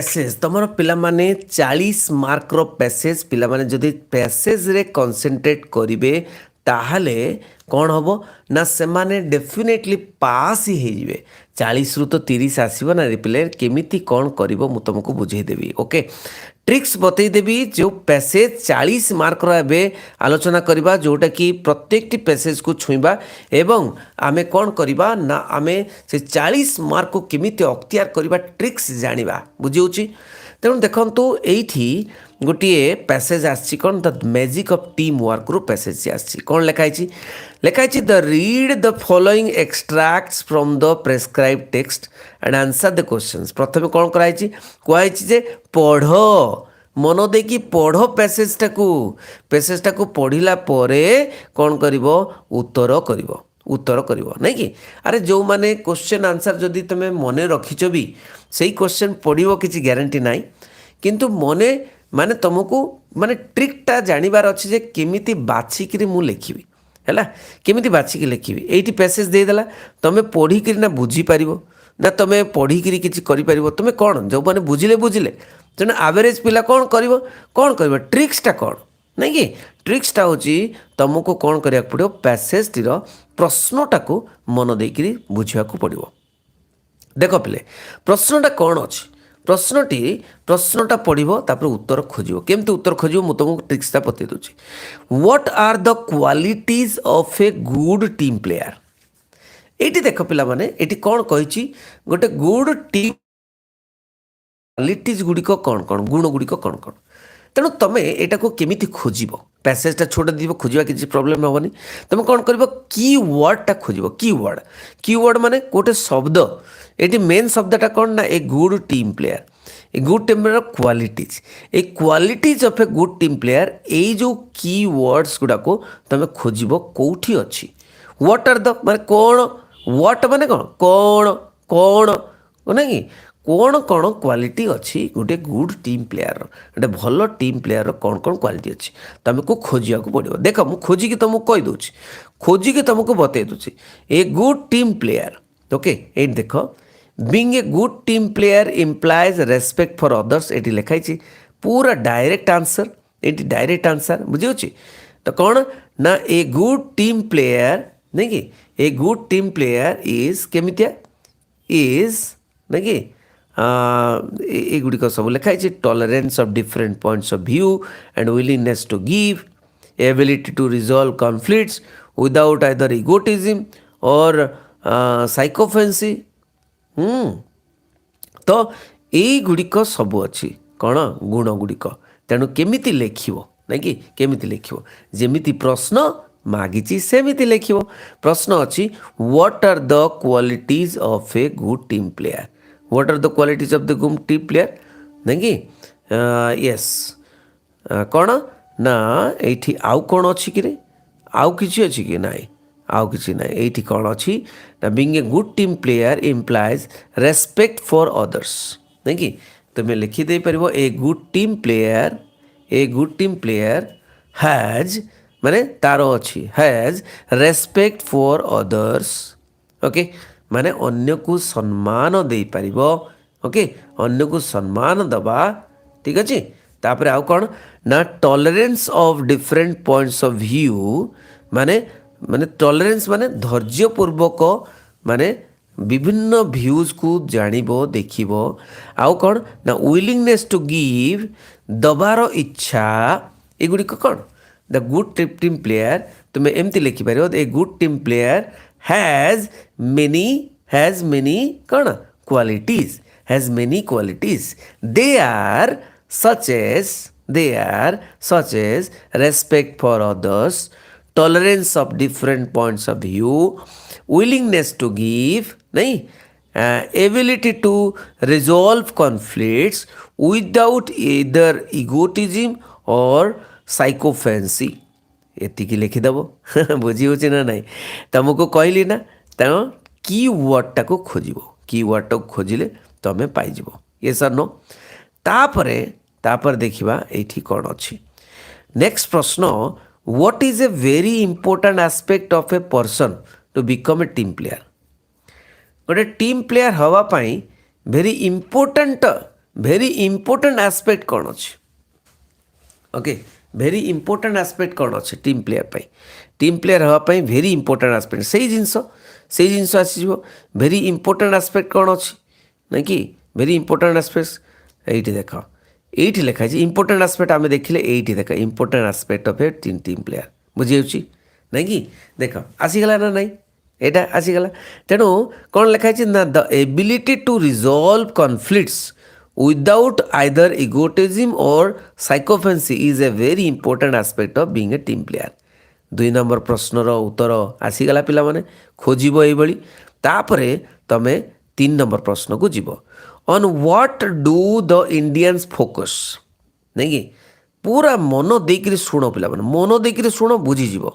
Passage तुम पिला माने 40 मार्क रो पैसेज पिला माने जदि पैसेज रे कंसंट्रेट करिवे ताहले कौन हम ना से माने डेफिनेटली पास ही हो जाए 40 रु तो 30 आसब ना रिप्ले केमिति कौन कर तुमको बुझेदेवी ओके ट्रिक्स बतईदेवी जो पैसेज 40 मार्क रे आलोचना करवा जोटा कि प्रत्येक पैसेज को छुईबा एवं आमे कौन करवा ना आमे से 40 मार्क को केमिति अख्तियार करवा ट्रिक्स जानिबा बुझी तेणु देखु ये गोटे पैसेज आसी कौन the magic of team work रू पैसेज आसी कौन लिखाई the read the following extracts from the prescribe text and answer the questions प्रथम कौन कराई जे पढ़ मन देकी पढ़ पैसेजटा को पढ़ला कौन कर उत्तर कर नहीं कि अरे जो माने क्वेश्चन आंसर जदि तुम मन रखिच भी सही क्वेश्चन पढ़ो किसी ग्यारंटी ना किंतु मने माने तुमको माने ट्रिकटा जानिबार अच्छे जे केमिति बाछिकी मु लिखिबी है केमिति बाछिकी लिखिबी एटी पैसेज देदेला तुम पढ़िकी ना बुझीपार ना तुम पढ़िकी किसी कर तुम कौन जो मैंने बुझिले तेना एवरेज पिला कौन कर ट्रिक्सटा कौन नहीं कि ट्रिक्सटा हूँ तुमको कौन करा पड़ो पैसेज टीर प्रश्नटा को मन देकर बुझा पड़ो देख पिले प्रश्नटा कौन अच्छी प्रश्नटा पढ़ो तापर उत्तर खोज केमती उत्तर खोज मुझे तुमको ट्रिक्सटा बतई दूसरी what are the qualities of a good team player ये देख पिला माने ये कौन कही गोटे गुड टीम क्वालिटीज गुड़िक कौन कौन गुण गुड़िक कौन कौन तेणु तुम यहाँ को केमिति खोज पैसेजटा छोटा दी खोजा किसी प्रोब्लेम हेनी तुम कौन कर कीवर्डटा खोज कीवर्ड माने गोटे शब्द ये मेन शब्दटा कौन ना ए good team player A good team player qualities A qualities of a good team player ये जो कीवर्ड्स गुड़ाक तुम खोज कौटी अच्छी व्हाट आर द माने कौन व्हाट माने कौन कौन ना कि कौन कौन क्वालिटी अच्छी गोटे गुड टीम प्लेयर गोटे भल टीम प्लेयर कौन कौन क्वालिटी अच्छी तुमको खोजा पड़ो देख मुझे खोजिकी तुमको कहीदे खोजिकी तुमको बतई दूसरी ए गुड टीम प्लेयर ओके ये देख being a good team player implies respect for others ये लिखाई पूरा डायरेक्ट आंसर ये डायरेक्ट आंसर बुझे तो कौन ना ए गुड टीम प्लेयर नहीं कि a good team player is केमितिया इज नहीं कि एगुड़िक सब लिखाई tolerance of different points of view and willingness to give ability to resolve conflicts without either egotism or sycophancy तो यहीगुड़िक सब अच्छी कौन गुण गुड़िक तेणु केमिति लेखिबो नहीं कि केमिति लेखिबो जेमिति प्रश्न मागिची सेमिति लेखिबो प्रश्न अच्छी what are the qualities of a good team player what are the qualities of the good team player नहीं कि यस कौन ना ये आउ कौन अच्छी कि आउ किसी अच्छी कि नाई आउ किसी ना ये कौन अच्छी ना being a good team player implies respect for others नहीं कि तुम्हें लिखिदे पार a good team player has माने तार अच्छी has respect for others okay माने अन्य को सम्मान दे पारिबो ओके अन्य को सम्मान दबा ठीक अच्छे तापर आउ कौन ना tolerance of different points of view माने माने टॉलरेंस माने धैर्यपूर्वक माने विभिन्न व्यूज को जानिबो देखिबो आउ कौन ना विलिंगनेस टू गिव दबार इच्छा एगुड़िक कौन द गुड टीम प्लेयर तुम्हें एमती लिखिपार a good team player has many कौन qualities they are such as respect for others tolerance of different points of view willingness to give नहीं ability to resolve conflicts without either egotism or psychophancy एतिकी लिखिदेव बुझी हो ना नहीं तुमको कहली ना तेणु कीवर्डटा को खोज कीवर्डटा को खोजिले तुम पाइज ये सर नो तापर देखा ये कौन अच्छी नेक्स्ट प्रश्न what is a very important aspect of a person to become a team player गोटे टीम प्लेयर हवापाई भेरी भेरी इंपोर्टेंट एस्पेक्ट कौन अच्छे ओके भेरी इंपोर्टेंट एस्पेक्ट कौन अच्छे टीम प्लेयर टीम प्लेयर हाँपाई भेरी इंपोर्टेंट एस्पेक्ट से जिनस आसीज भेरी important aspect कौन अच्छी ना कि भेरी इंपोर्टेंट एस्पेक्ट ये देख ये लिखाई इंपोर्टेंट एस्पेक्ट आम देखिले ये देख important aspect of A team player बुझी ना कि देख आसीगला ना नाई एटा आसीगला तेणु कौन लिखाई ना the ability to resolve conflicts without either egotism or sycophancy is a very important aspect of being a team player 2 number प्रश्नर उत्तर आसीगला पिला माने खोजिबो एई बळी तापरे तमे 3 नंबर प्रश्न को जीव on what do the Indians focus नहीं कि पूरा मन देकरी शुण पिला माने मन देकरी शुण बुझी जीव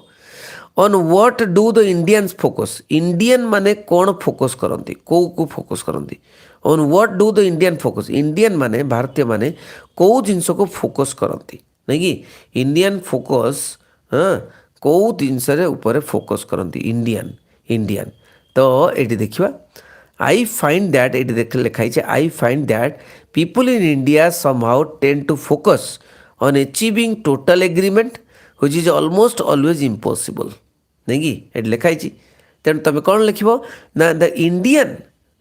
on what do the Indians focus Indian माने कौन फोकस करती को फोकस करती on what do the Indian focus Indian माने भारतीय माने कौ जिनस को फोकस करती नहीं कि इंडियन फोकस हाँ कौ जिनस ऊपर फोकस करती इंडियन इंडियन तो ये देखा आई फाइंड दैट ये देख लिखाई I find that people in India somehow tend to focus on achieving total agreement which is almost always impossible नहीं कि ये लिखाई तेणु तुम कौन लिख ना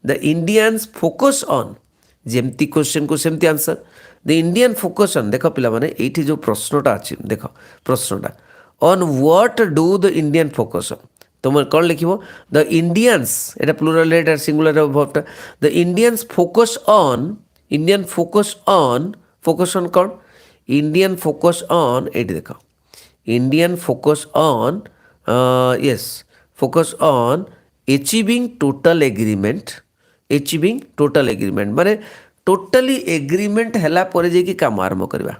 द इंडियंस फोकस ऑन जेमती क्वेश्चन को सेमती answer the Indian focus on देख पिला माने एठी जो प्रश्नटा अच्छी देख प्रश्नटा on what do the Indian focus on तुम कौन लिख द इंडियंस एटा प्लूरल एटा singular वर्बटा the Indians focus on कौन इंडियन फोकस ऑन एटी देख Indian focus on yes focus on achieving total agreement माने टोटली एग्रीमेंट हैला पर जे कि काम आरंभ करवा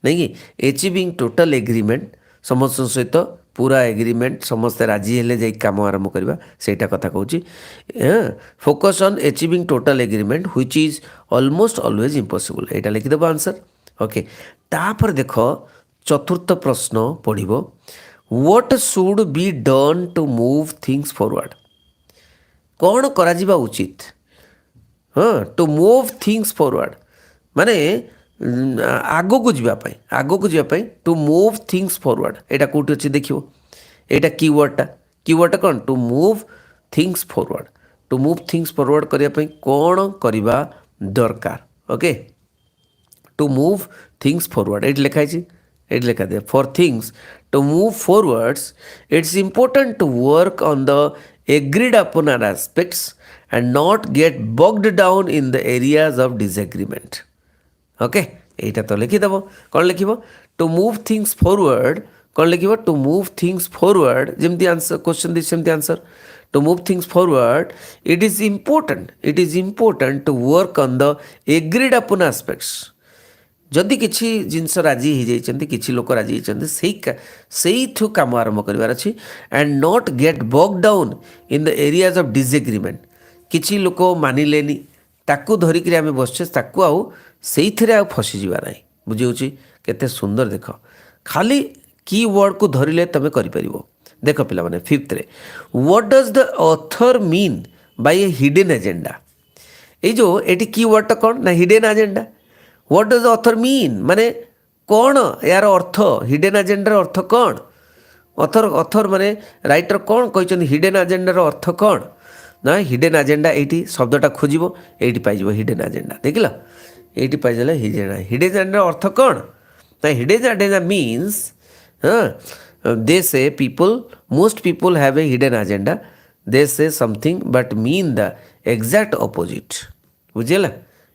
नहीं कि अचीविंग टोटल एग्रीमेंट समस्त सहित पूरा एग्रीमेंट समस्ते राजी हेले जाई काम आरंभ करवा सेटा कथा कहूँ focus on achieving total agreement which is almost always impossible एटा लिखिदेव आंसर ओके तापर देख चतुर्थ प्रश्न पढ़िबो what should be done to move things forward कौन करा जिबा उचित हाँ टू मूव थिंग्स फॉरवर्ड माने आगो को जावाई टू मूव थिंग्स फॉरवर्ड एटा कौटी अच्छे देखियो एटा कीवर्डटा कौन टू मूव थिंग्स फॉरवर्ड करने कौन करवा दरकार okay to move things forward ये लिखा दे for things to move forwards it's important to work on the agreed upon aspects and not get bogged down in the areas of disagreement okay एटा तो लिखिदेव कौन लिख टू मूव थिंग्स फॉरवर्ड कौन लिख to move things forward जमती answer question दी सेमती answer to move things forward it is important to work on the agreed upon aspects जदि किसी जिनस राजी हो जाइए किसी लोक राजी होती से कम आरंभ करार अच्छी and not get bog down in the areas of disagreement किसी लोक मानिलेनी ताकू धरिक आम बसचे ताकू आउ से फसी जावा ना बुझे केते सुंदर देख खाली की वर्ड को धरिले तुम कर देख पिला माने फिफ्थ रे what does the author mean by A hidden agenda ये जो एटी की वर्डटा कौन ना hidden agenda what does the author mean माने कौन यार अर्थ हिडन एजेंडार अर्थ कौन ऑथर माने राइटर कौन कहते हिडन एजेंडार अर्थ कौन ना हिडन एजेंडा ये शब्दटा खोज ये पाइज हिडन एजेंडा देखल ये पाइल हिडन एजेंडार अर्थ कौन ना hidden agenda means they say most people have a hidden agenda they say something but mean the exact opposite बुझेला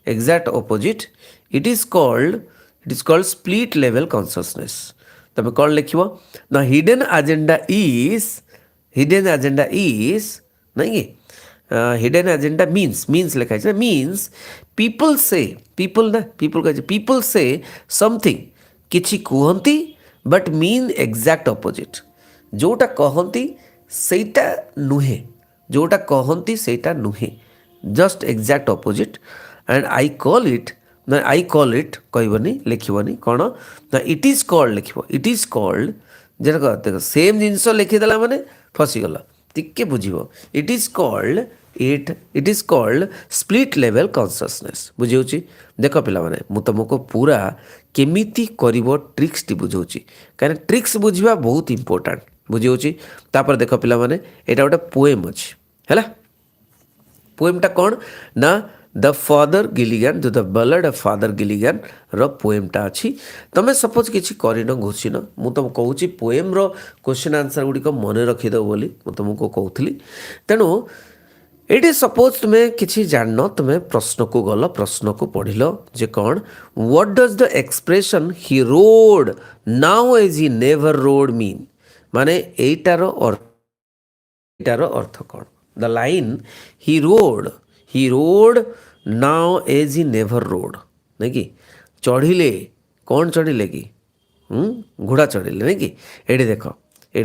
exact opposite it is called split level consciousness तुम कौन लिख ना hidden agenda is नहीं hidden agenda means लिखा है means people से something किछि कहती बट मीन एग्जैक्ट ऑपोजिट जोटा कहती सेटा नुहे just exact opposite and I call it कहबनी लिखबनी कौन ना इट इज कॉल्ड जेटा देख सेम जिनस लिखिदेला माने फसीगल टिके बुझ it is called it is called split level consciousness बुझे देख पिला माने मु तुमको पूरा केमिति करिवो ट्रिक्स टी बुझौची कारण ट्रिक्स बुझिबा बहुत इंपोर्टेंट बुझे तापर देख पिला माने एटा गोटे पोएम अछि हैला पोएमटा कौन ना द फादर गिलिगन जो the ballad of Father Gilligan रो पोएमटा अच्छी तुम सपोज किसी करन घोषिन मु तुम कहूँ पोएम रो क्वेश्चन आंसर गुड़िक मन रखिदेव बोली तुमको कहूली तेणु ये सपोज तुम्हें किसी जान तुम्हें प्रश्न को गल प्रश्न को पढ़िल जे कौन what does the expression he rode now as he never rode mean माने एटार अर्थ कौन the line he rode now as he never rode नहीं कि चढ़िले कौन चढ़िले कि घोड़ा चढ़िले नहीं कि एटी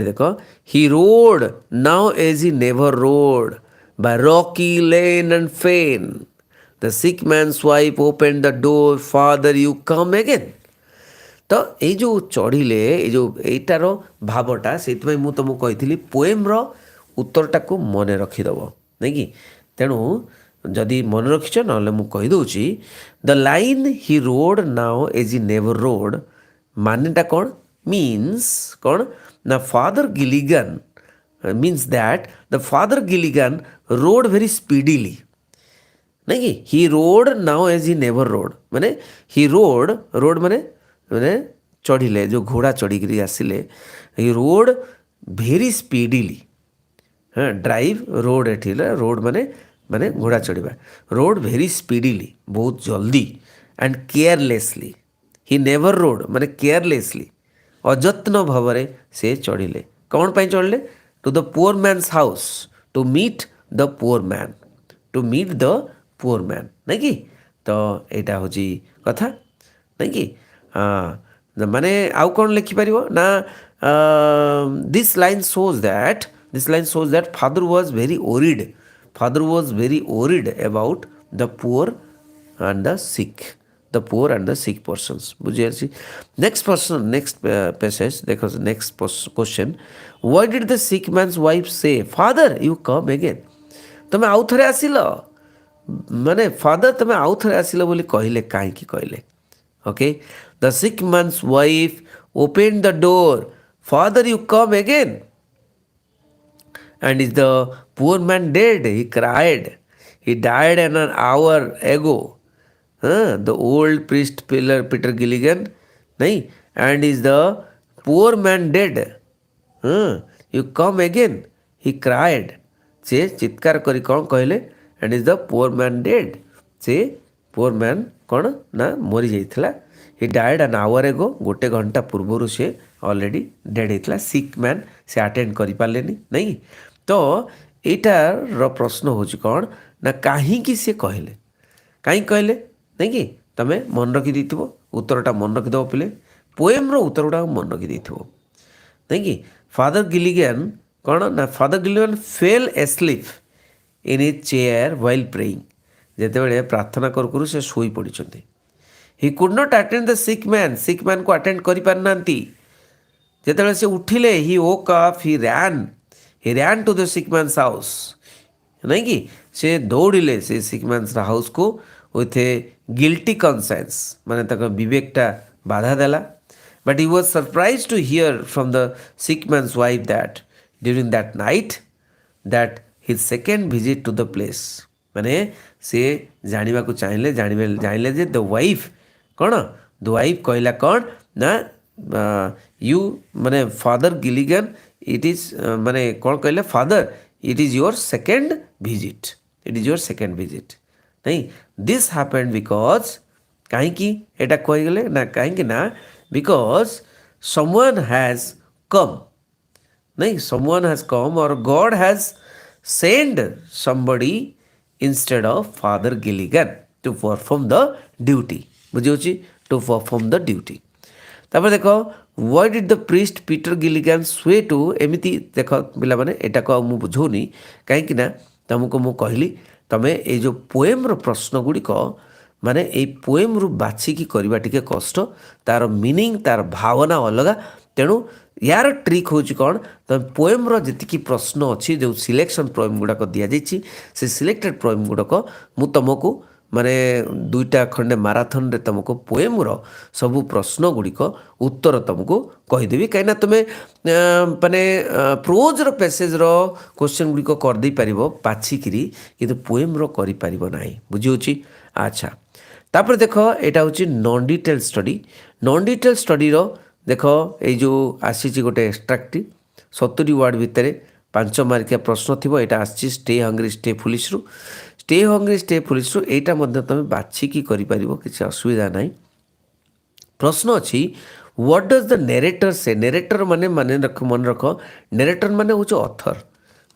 देख he rode now as he never rode by rocky lane and fen the sick man's wife open the door father you come again तो ये जो चढ़िले ये यहीटार भावटा से मुझे तुमको कही पोएम्र उत्तरटा को मन रखिदेव नहीं कि तेणु जदि मन रखिच ना मुझे the line he rode now as he never rode मानेटा कौन मीन्स कौन ना Father Gilligan means that the Father Gilligan rode very speedily नहीं कि he rode now as he never rode माने ही रोड माने माने चढ़िले जो घोड़ा चढ़ी आसिले ही रोड भेरी स्पीडीली हाँ ड्राइव रोड एठी रोड माने माने घोड़ा चढ़ा रोड भेरी स्पीडीली बहुत जल्दी and carelessly he never rode माने केयरलेसली अजत्न भाव से चढ़िले कौन पाई चढ़िले to the poor man's house to meet the poor man नहीं कि तो यहाँ हूँ कथा नहीं कि हाँ माने आउ कौन लिखिपर ना this line shows that father was very worried about the poor and the sick persons बुझे नेक्स्ट पैसेज देखो next question why did the sick man's wife say father you come again तुम आउ थे आसिल माने फादर तुम आउ थे आसिल बोली कहले कहीं कहले okay the sick man's wife open the door father you come again and is the poor man dead he cried he died an hour ago the old priest Peter Gilligan nahi and is the poor man dead you come again he cried से चित्कार करी कौन कहले and is the poor man dead से poor man कौन ना मरी जाइथिला he died an hour ago गोटे घंटा पूर्व से ऑलरेडी डेड होता सिक मैन से अटेंड करि पारलेनी नहीं तो यार प्रश्न हूँ कौन ना कहीं सी कहले कहीं कहले नहीं कि तुम मन रखी देव उत्तरटा मन रखिदेव पिले पोएम्र उत्तर गुड़ा मन रखी देव नहीं कि फादर गिलिगन कौन ना Father Gilligan fell asleep in his chair while praying जिते प्रार्थना करू से शोई पड़ी he could not attend the sick man को अटेंड कर पारना जिते से उठिले he woke up he ran to the sick man's house नहीं कि से दौड़िले से सिक मैन्स हाउस को विथ ए गिल्टी कॉन्शियंस माने तक विवेकटा बाधा देला but he was surprise to hear from the sick man's wife that during that night that his second visit to the place माने से जानिबा को जानिले जे द वाइफ कौन द वाइफ कहला कौन ना यू माने फादर गिलिगन इट इज माने कौन कहले father it is your second visit नहीं दिस हैपेंड बिकॉज कहीं एटा कहगले ना कहीं ना बिकॉज समवन हैज कम नहीं समवन हैज कम और God has send somebody instead of Father Gilligan to perform the duty बुझे टू परफॉर्म द ड्यूटी तापर देख why did the priest Peter Gilligan स्वे टू एमती देख पिला माने एटा को मु बुझौनी कहीं ना तुमको मु कहली तमें ये जो पोएम्र प्रश्न गुड़िक माने ये पोएम रु बाछिकी करवा टिके कष्ट तार मीनिंग तार भावना अलग ତେଣୁ यार ट्रिक हूँ कौन तुम पोएम्र जी प्रश्न अच्छी जो सिलेक्शन पोएम गुड़ाक दिजाई से सिलेक्टेड पोएम गुड़ाक मु तुमको माने दुईटा खंडे माराथन रे तुमको पोएम्र सबू प्रश्न गुड़िक उत्तर तुमको कहीदेवी कहीं तुम्हें माने प्रोज पैसेज क्वेश्चन गुड़िक करदे पार बाछिकी कि पोएम्र कर बुझी। अच्छा तापर देख यहाँ हूँ non detail study. Non detail study देख ये आसी गोटे एक्सट्राक्ट 70 वार्ड भितर 5 मार्किया प्रश्न थी यहाँ आसी स्टे हंग्री स्टे फुलिश रु स्टे हंग्री स्टे फुलिश रु यहाँ तुम बाछिकी कर किसी असुविधा ना। प्रश्न अच्छी व्हाट डज द नरेटर से। नरेटर माने माने रख मन रख नरेटर माने हूँ ऑथर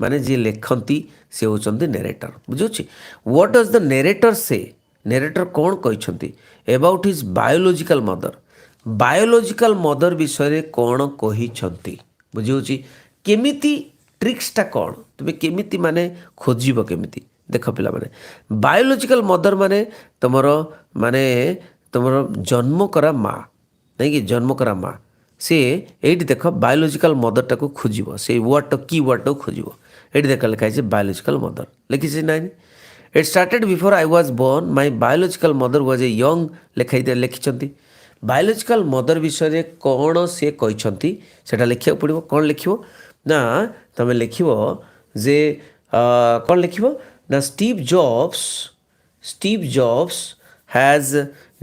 माने जी लेखती से होती नरेटर बुझे। व्हाट डज द नरेटर से नरेटर कौन कहते about his biological mother. Biological mother विषय कौन कहते बुझे केमिति ट्रिक्सटा कौन तुम्हें केमिति माने खोजिब केमिति देख पिला माने बायोलॉजिकल मदर माने तुमर जन्म करा माँ नहीं कि जन्म करा माँ सी ये देख बायोलॉजिकल मदर टाक खोजिब से वर्ड की वर्ड टाक खोजिब ये देख लिखाई बायोलॉजिकल मदर लिखी ना। It started before I was born my biological mother was a young लिखाई लिखिं बायोलॉजिकल मदर विषय कौन सी कहते सेटा लिखा पड़ो कौन लिख ना तुम लिख जे कौन लिख ना Steve jobs has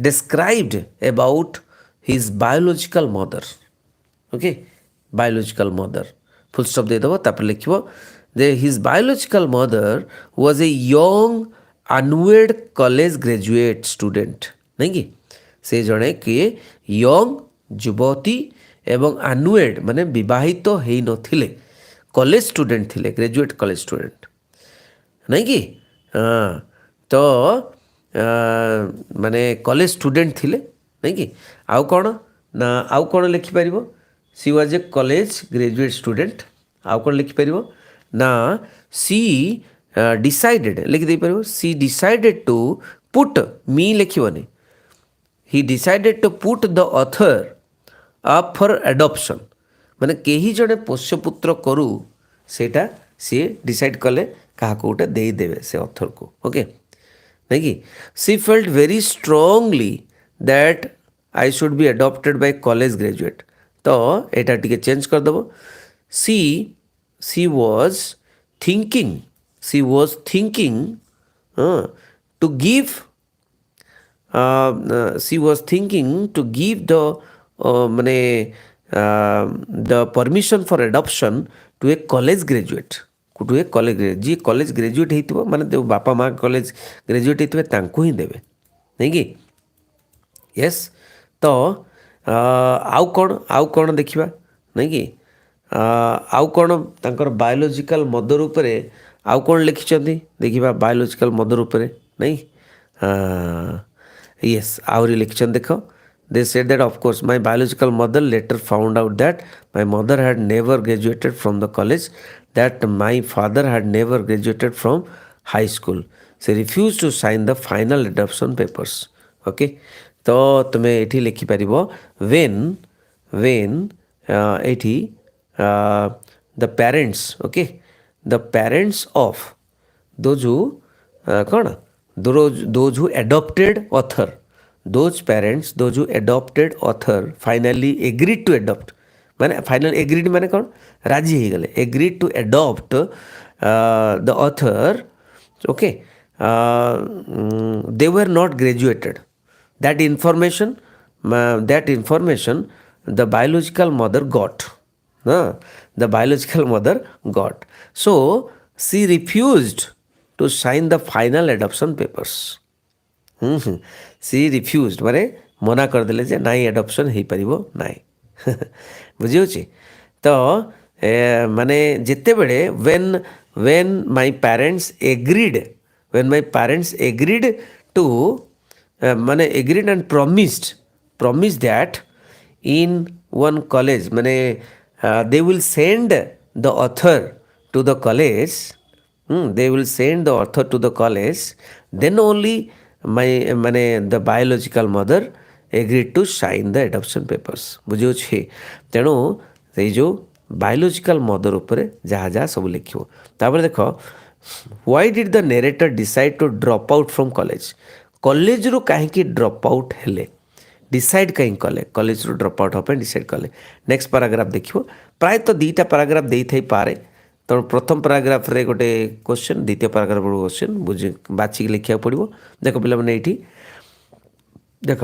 described about his biological mother okay biological mother full stop दे दबो तापर लिखिबो जे his biological mother was a young unwed college graduate student नहीं कि से जड़े कि यंग युवती एवं अनवेड माने विवाहित तो हेई नथिले कॉलेज स्टूडेंट थिले ग्रेजुएट कॉलेज स्टूडेंट नहीं कि हाँ तो माने कॉलेज स्टूडेंट थिले नहीं कि आउ कौन ना आउ कौन लिखिपर she was a college graduate student आउ कौन लिखिपर ना सी डिसाइडेड लिख दे पार she decided to put me लिखनी he decided to put the author up for adoption माने कहीं जड़े पोष्यपुत्र करू सेटा सी डिसाइड कले क्या गोटे देदेवे से ऑथर को ओके नहीं कि she felt very strongly that I should be adopted by college graduate तो यहाँ टी चेंज करदेव she was thinking to give she was thinking to give the माने the permission for adoption to a college graduate to a college जी college graduate होती माने जो बापा माँ कॉलेज ग्रेजुएट होते ही देवे नहीं कि यस तो आउ कौन देखा नहीं कि आउ कौन तांकर बायोलॉजिकल मदर उपरे आउ कौन लिखिं देखा बायोलॉजिकल मदर उपरे नहीं यस आउरी लिखिं देख they said that of course my biological mother later found out that my mother had never graduated from the college that my father had never graduated from high school she refused to sign the final adoption papers okay तो तुम्हें एठी लिखि परिबो when एठी the parents okay the parents of those who कौन those who adopted author those parents those who adopted author finally agreed to adopt माने final agreed माने कौन राजी हो गले agreed to adopt the author okay they were not graduated that information the biological mother got the biological mother got so she refused to sign the final adoption papers she refused माने मना करदेले जे नाई adoption हो पार नाई बुझी तो माने जिते बड़े when my parents agreed to माने agreed and promised that in one college माने they will send the author to the college they will send the author to the college then only my माने the biological mother agreed to sign the adoption papers बुझे तेणु से जो biological mother उपर जहाँ जहाँ सब लिख देख why did the narrator decide to drop out from college college रू कहीं ड्रॉप आउट हेले डिसाइड कहीं कले कॉलेज रू ड्रॉप आउट हाँ डिसाइड कले नेक्स्ट पैराग्राफ देखिए प्रायतः दुईटा पैराग्राफ दे थी पारे तो प्रथम पैराग्राफ रे गोटे क्वेश्चन द्वितीय पैराग्राफ क्वेश्चन बुझे बाछिक लिखा पड़ो देख पे ये देख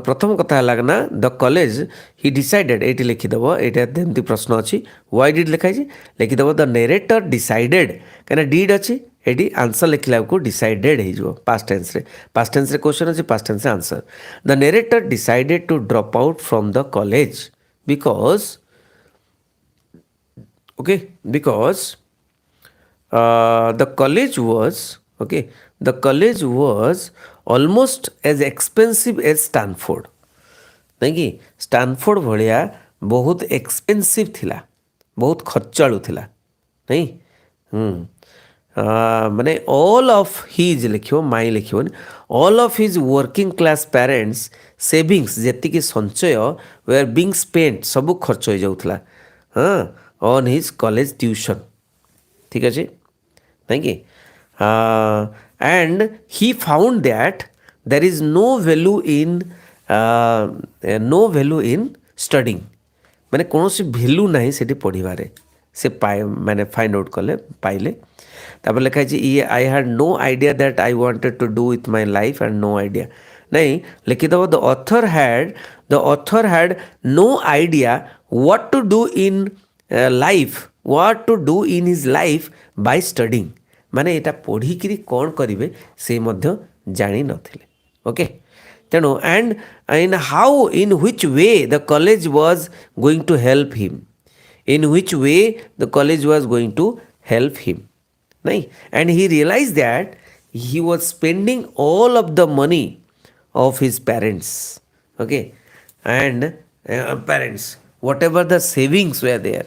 प्रथम कथा है ना द कॉलेज ही डिसाइडेड ये लिखिदेव ये प्रश्न अच्छी व्हाई डिड लिखाई लिखिदेव द नरेटर डिसाइडेड कहीं डिड अच्छी ये आंसर लिखला को डिसाइडेड हो पास्ट टेंस रे क्वेश्चन अच्छे past tense answer the narrator decided to drop out from the college because because the college was almost as expensive as Stanford नहीं कि स्टानफोर्ड भलिया बहुत एक्सपेंसिव थिला बहुत खर्चालू थिला नहीं माने ऑल ऑफ हिज लिखियो माई लिखियो all of his working class parents savings जेतिकी संचय वेयर बीइंग स्पेंट सब खर्च हो जाउथला हाँ ऑन हिज कॉलेज ट्यूशन ठीक अच्छे thank you and he found that there is no value in studying माने कौन सी भैल्यू ना से पढ़ारे से माने फाइंड आउट कले पाइले तापर लिखा ये I had no idea that I wanted to do with my life and no idea नहीं लिखिदेव the author had no idea what to do in life what to do in his life by studying माने एटा पढ़ी कौन करेंगे से मध्य जानी नथिले ओके तेणु and in how in which way the college was going to help him in which way the college was going to help him नहीं and he realize that he was spending all of the money of his parents okay and parents whatever the savings were there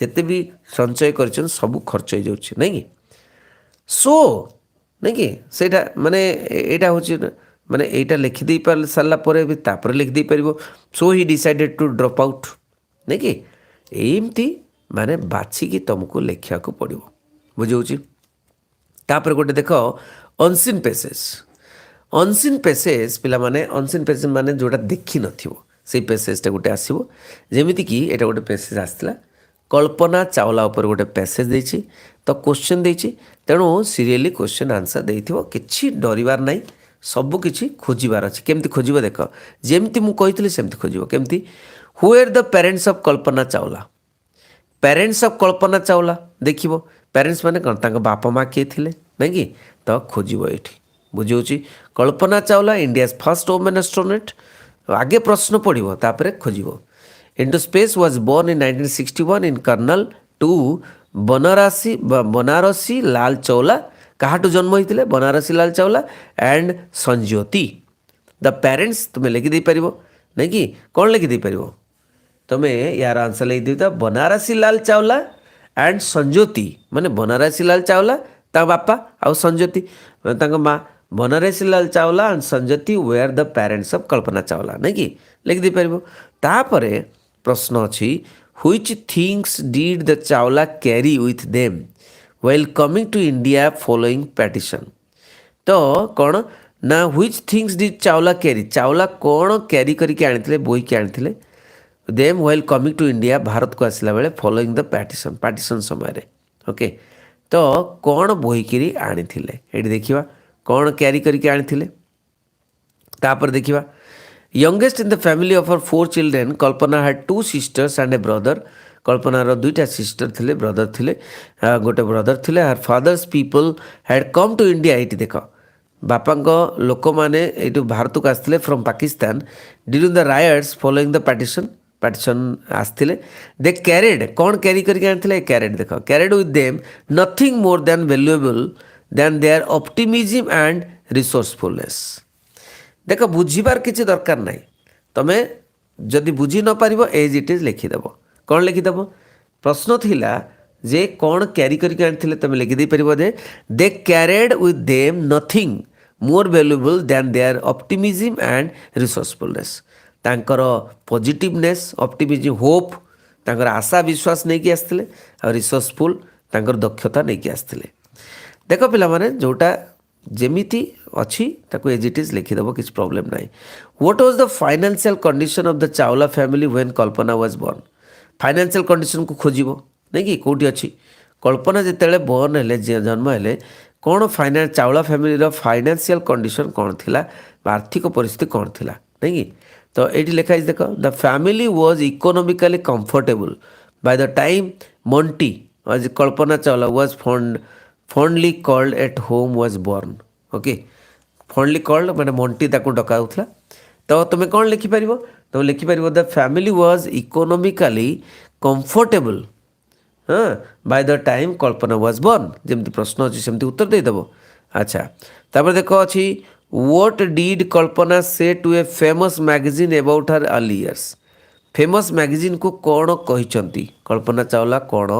जिते भी संचय कर सब खर्च हो जाऊँ नहीं कि सो नहीं कि सेटा माने एटा होची माने एटा लिखिदे पार सारा पर भी तापर लिखिदे पारिबो so he decided to drop out नहीं कि एमती माने बाछिकी तुमको लिखा को पड़ो बुझे तापर गोटे देख अनसीन पेसेज पिला माने अनसीन पेसेज माने जोटा देखी नथिबो से पेसेजटा गोटे आसो जमीती कि एटा गोटे पेसेज आसला कल्पना चावला उपर गोटे पेसेज देछि तो क्वेश्चन देछि तेणु सीरियली क्वेश्चन आंसर देथिबो किछि डरिबार नाही सब किछि खोजिबार अछि केमती खोजिबो देख जेमती मु कहितली सेमती खोजिबो केमती who are the parents of Kalpana Chawla देखिबो पेरेंट्स माने कोन तांको बापा माँ किए थिले नहीं कि तो खोजिबो एठी बुझौछि Kalpana Chawla India first women astronaut आगे प्रश्न पड़ो तापर खोजिबो into space was born in 1961 in Karnal to Banarasi Lal Chawla कहाटू जन्म होते Banarasi Lal Chawla and Sanjyoti the parents तुम्हें लिखिदे पार नहीं कि कौन लिखिदे पार तुम्हें यार आंसर लिख दी बनारसी लाल चावला एंड संज्योति माने बनारसी लाल चावला ता बापा आउ संज्योति तांको माँ Banarasi Lal Chawla and Sanjyoti were the parents of Kalpana Chawla नहीं कि लिखिदे पार तापर प्रश्न अच्छी which things did the Chawla carry with them while coming to India following partition तो कौन ना व्हिच थिंग्स डिड चावला कौन कैरी करके आनी बोई के आनी them while coming to India Bharat को आसला बेले फॉलोइंग द पार्टीशन समय ओके तो कौन बोईकि आनी ये देखा कौन कैरी करके आनी तापर देखा youngest in the family of her 4 children Kalpana had 2 sisters and a brother कल्पनार 2टा सिस्टर थिले ब्रदर थिले गोटे ब्रदर थिले her father's people had come to India ये देख बापा लोक मैंने ये भारत को आसते from Pakistan during the riots following the partition आसते दे कैरिड कौन कैरी करके आनी कैरिड देख carried with them nothing more than valuable than there optimism and resourcefulness देख बुझीबार किसी दरकार ना तुम्हें जदि बुझी न पार एज इट इज लिखिदेव कौन लिखिदेव प्रश्न थिला जे कौन कैरी करके आनी तुम्हें लिखिदे पार जे they carried with them nothing more valuable than their optimism and resourcefulness. ତାଙ୍କର ପଜିଟିଭନେସ୍ ଅପଟିମିଜମ୍ ହୋପ୍ ତାଙ୍କର ଆଶା ବିଶ୍ୱାସ ନେଇକି ଆସିଥିଲେ ଆଉ ରିସୋର୍ସଫୁଲ୍ ତାଙ୍କର ଦକ୍ଷତା ନେଇକି ଆସିଥିଲେ। ଦେଖ ପିଲାମାନେ ଯେଉଁଟା ଯେମିତି ଅଛି ତାକୁ ଏଜ୍ ଇଟ୍ ଇଜ୍ ଲେଖିଦେବ କିଛି ପ୍ରୋବ୍ଲେମ୍ ନାହିଁ। What was the financial condition of the Chawla family when Kalpana was born. Financial କଣ୍ଡିସନ୍କୁ ଖୋଜିବ ନାଇଁ କି କେଉଁଠି ଅଛି। କଳ୍ପନା ଯେତେବେଳେ ବର୍ନ ହେଲେ ଜନ୍ମ ହେଲେ କ'ଣ ଚାୱଲା ଫ୍ୟାମିଲିର ଫାଇନାନ୍ସିଆଲ୍ କଣ୍ଡିସନ୍ କ'ଣ ଥିଲା ବା ଆର୍ଥିକ ପରିସ୍ଥିତି କ'ଣ ଥିଲା ନାଇଁ କି। ତ ଏଇଠି ଲେଖା ହେଇଛି ଦେଖ the family was economically comfortable by the time Montu Kalpana Chawla was fondly called at home was born. Okay fondly called ମାନେ ମଣ୍ଟି ତାକୁ ଡକାଉଥିଲା। ତ ତୁମେ କ'ଣ ଲେଖିପାରିବ ତୁମେ ଲେଖିପାରିବ the family was economically comfortable by the time Kalpana was born. ଯେମିତି ପ୍ରଶ୍ନ ଅଛି ସେମିତି ଉତ୍ତର ଦେଇଦେବ। ଆଚ୍ଛା ତାପରେ ଦେଖ ଅଛି what did Kalpana say to a famous magazine about her early years. Famous ମ୍ୟାଗାଜିନ୍କୁ କ'ଣ କହିଛନ୍ତି କଳ୍ପନା ଚାୱଲା କ'ଣ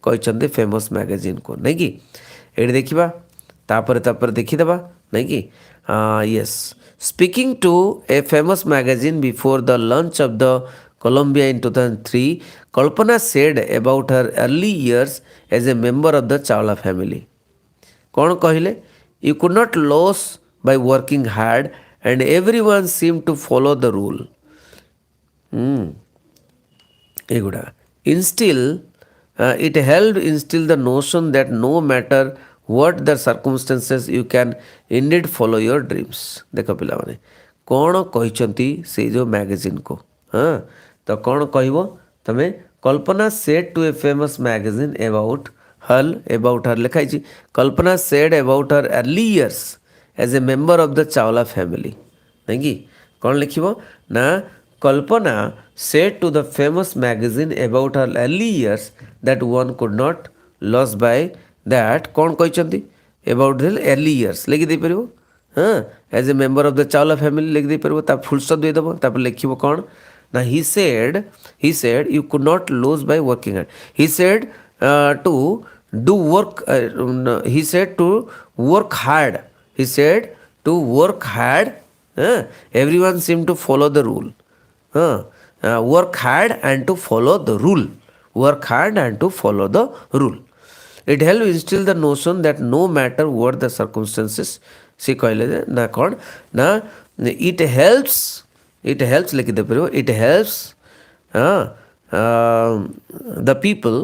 କହିଛନ୍ତି ଫେମସ୍ ମ୍ୟାଗାଜିନ୍କୁ ନାଇଁ କି। ଏଇଠି ଦେଖିବା ତାପରେ ଦେଖିଦେବା ନାଇଁ କି। Yes speaking to a famous magazine before the launch of the Columbia in 2003, Kalpana said about her early years as a member of the Chawla family. कौन कहले you could not lose by working hard and everyone seemed to follow the rule. एगुड़ा it helped instill the notion that no matter what the circumstances you can indeed follow your dreams. देख पिला माने कौन कहते से जो magazine को हाँ तो कौन कहब तमें Kalpana said to a famous magazine about her लिखाई Kalpana said about her early years as a member of the Chawla family नहीं कि कौन लिखिबो ना कल्पना said to the famous magazine about her early years that one could not lose by that कौन कहते about the early years लिखि दे परिबो हाँ as a member of the Chawla family लिखि दे परिबो ता फुल स्टॉप दे देबो ता लिखिबो कौन ना he said you could not lose by working hard. He said to do work he said to work hard. He said to work hard. Everyone seemed to follow the rule. Work hard and to follow the rule. Work hard and to follow the rule. It helped instill the notion that no matter what the circumstances she कहले ना कौन ना it helps लिखि दे परिबो it helps the people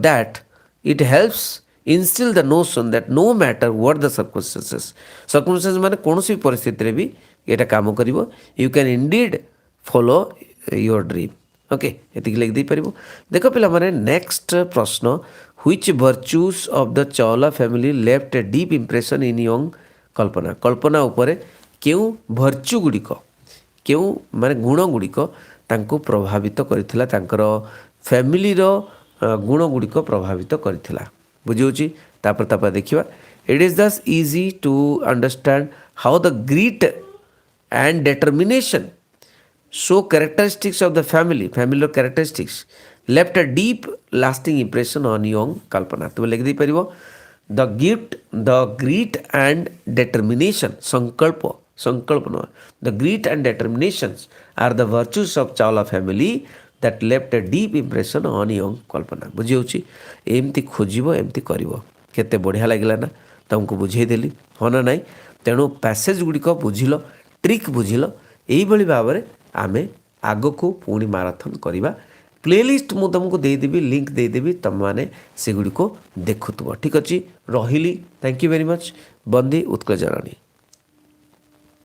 that it helps instill the notion that no matter what the circumstances माने कौनसी परिस्थिति रे भी एटा काम करिवो you can indeed follow your dream. Okay एतिक लिख दे परिबो। देखो पिला माने नेक्स्ट प्रश्न which virtues of the Chawla family left a deep impression in young कल्पना उपरे केउ भर्चु गुड़िक केउ माने गुण गुड़िक तांको प्रभावित करिथिला तांकर फैमिली रो गुण गुड़िक प्रभावित करिथिला बुझियोची तापर देखिबा। It is thus easy to understand how the grit and determination show characteristics of the family characteristics left a deep lasting impression on young Kalpana. तो लिख दे परिबो द ग्रीट एंड डिटर्मिनेशन संकल्प न the grit and determinations are the virtues of Chawla family that left a deep impression on young Kalpana. बुझियोची एमती खोजिबो एमती करिवो केते बढ़िया लागला ना तुमको बुझेदेली हाँ ना नाई। तेणु पैसेज गुड़िक बुझिल ट्रिक बुझिल यही भाव में आम आग को पुणी माराथन करवा। प्लेलिस्ट मु तुमको देदेवी लिंक देदेवी तुम मैंने से गुड़िक देखुव। ठीक अच्छे रही। Thank you very much. बंदी उत्कल जनानी।